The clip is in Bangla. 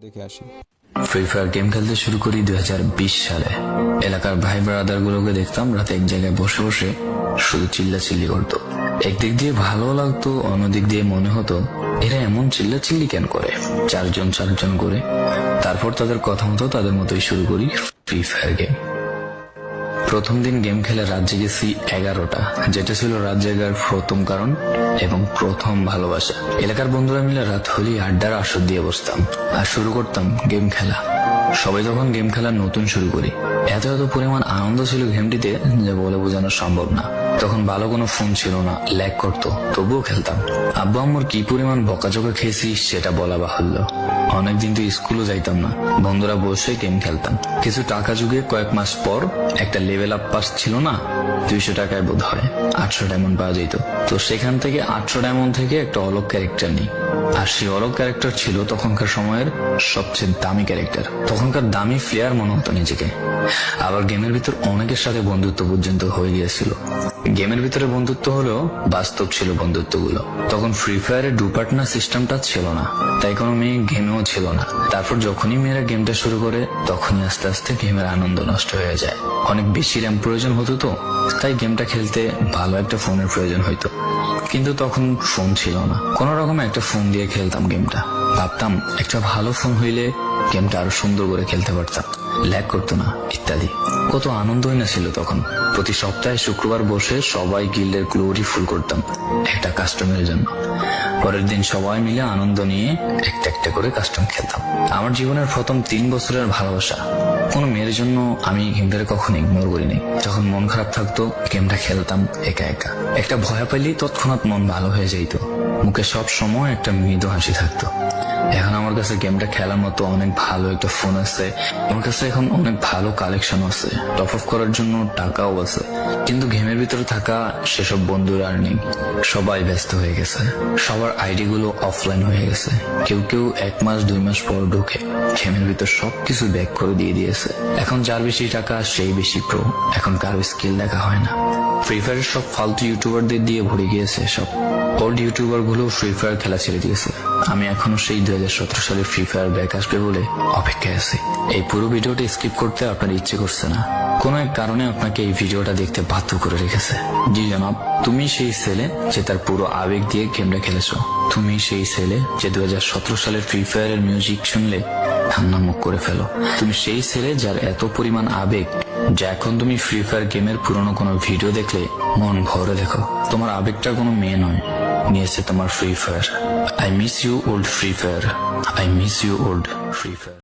দেখে আসি। ফ্রি ফায়ার গেম খেলতে শুরু করি 2020 সালে। এলাকার ভাই ব্রাদার গুলোকে দেখতাম রাতে এক জায়গায় বসে বসে শুধু চিল্লাচিল্লি করতো। একদিক দিয়ে ভালো লাগতো, অন্যদিক দিয়ে মনে হতো এরা এমন চিল্লাচিল্লি কেন করে, চারজন করে। তারপর তাদের কথা মতো তাদের মতোই শুরু করি ফ্রি ফায়ার গেম। প্রথম দিন গেম খেলে রাত জেগেছি 11টা, যেটা ছিল রাত জায়গার প্রথম কারণ এবং প্রথম ভালোবাসা। এলাকার বন্ধুরা মিলে রাত হলেই আড্ডার আসর দিয়ে বসতাম আর শুরু করতাম গেম খেলা। সবাই তখন গেম খেলা নতুন শুরু করি, এত পরিমাণ আনন্দ ছিল গেমটিতে যে বলে বোঝানো সম্ভব না। তখন ভালো কোনো ফোন ছিল না, ল্যাগ করতো, তবুও খেলতাম। আব্বু আম্মুর কি পরিমাণ বকাঝকা খেয়েছি সেটা বলা বাহুল্য। অনেকদিন তো স্কুলও যাইতাম না, বন্ধুরা বসে গেম খেলতাম। কিছু টাকা যুগে কয়েক মাস পর একটা লেভেল আপ পাস ছিল না, 200 টাকায় বোধ হয় 800 ডায়মন্ড পাওয়া যেত। তো সেখান থেকে 800 ডায়মন্ড থেকে একটা অলগ ক্যারেক্টার নিই, আর সেই অলগ ক্যারেক্টার ছিল তখনকার সময়ের সবচেয়ে দামি ক্যারেক্টার। তখনকার দামি প্লেয়ার মনে হতো নিজেকে। আবার গেমের ভিতর অনেকের সাথে বন্ধুত্ব পর্যন্ত হয়ে গিয়েছিল। গেমের ভিতরে বন্ধুত্ব হলেও বাস্তব ছিল বন্ধুত্বগুলো। তখন ফ্রি ফায়ারের ডু পার্টনার সিস্টেমটা ছিল না, তাই কোনো মেয়ে গেমেও ছিল না। তারপর যখনই মেয়েরা গেমটা শুরু করে তখনই আস্তে আস্তে গেমের আনন্দ নষ্ট হয়ে যায়। অনেক বেশি র্যাম প্রয়োজন হতো, তো তাই গেমটা খেলতে ভালো একটা ফোনের প্রয়োজন হইতো। কিন্তু তখন ফোন ছিল না, কোন রকম একটা ফোন দিয়ে খেলতাম গেমটা। ভাবতাম একটা ভালো ফোন হইলে গেমটা আরো সুন্দর করে খেলতে পারতাম, ল্যাগ করতো না ইত্যাদি। কত আনন্দই না ছিল তখন। প্রতি সপ্তাহে শুক্রবার বসে সবাই গিল্ডের গ্লোরি ফুল করতাম একটা কাস্টমের জন্য। পরের দিন সবাই মিলে আনন্দ নিয়ে একটা একটা করে কাস্টম খেলতাম। আমার জীবনের প্রথম 3 বছরের ভালোবাসা। কোনো মেয়ের জন্য আমি গেমটাকে কখনো ইগনোর করিনি। যখন মন খারাপ থাকতো গেমটা খেলতাম একা একা। একটা ভয় পেলেই তৎক্ষণাৎ মন ভালো হয়ে যেত, মুখে সব সময় একটা মৃদু হাসি থাকতো। এখন আমার কাছে গেমটা খেলার মতো অনেক ভালো একটা ফোন আছে, আমার কাছে এখন অনেক ভালো কালেকশন আছে, টপ আপ করার জন্য টাকাও আছে। কিন্তু গেমের ভিতরে থাকা সেসব বন্ধুরা আর নেই, সবাই ব্যস্ত হয়ে গেছে। সবার আইডি গুলো অফলাইন হয়ে গেছে। কেউ 1 মাস 2 মাস পর ঢুকে গেমের ভিতর সবকিছু ব্যাক করে দিয়েছে। এখন যার বেশি টাকা সেই বেশি প্রো, এখন কারো স্কিল দেখা হয় না। ফ্রি ফায়ারের সব ফালতু ইউটিউবারদের দিয়ে ভরে গিয়েছে সব। ওল্ড ইউটিউবার গুলো ফ্রি ফায়ার খেলা ছেড়ে দিয়েছে। আমি এখনো সেই 2017 সালে ফ্রি ফায়ার ব্যাক আসবে বলে অপেক্ষায় আছি। এই পুরো ভিডিওটা স্কিপ করতে আপনার ইচ্ছে করছে না, কোনো এক কারণে আপনাকে এই ভিডিওটা দেখতে বাধ্য করে রেখেছে। জি জনাব, তুমি সেই ছেলে যে তার পুরো আবেগ দিয়ে গেমটা খেলেছো। তুমি সেই ছেলে যে 2017 সালের ফ্রি ফায়ারের মিউজিক শুনলে কান্না মুখ করে ফেলো। তুমি সেই ছেলে যার এত পরিমাণ আবেগ যা এখন তুমি ফ্রি ফায়ার গেমের পুরনো কোনো ভিডিও দেখলে মন ভরে দেখো। তোমার আবেগটা কোনো মেয়ে নয়, নিয়েছে তোমার Free Fire. I miss you old Free Fire, I miss you old Free fire.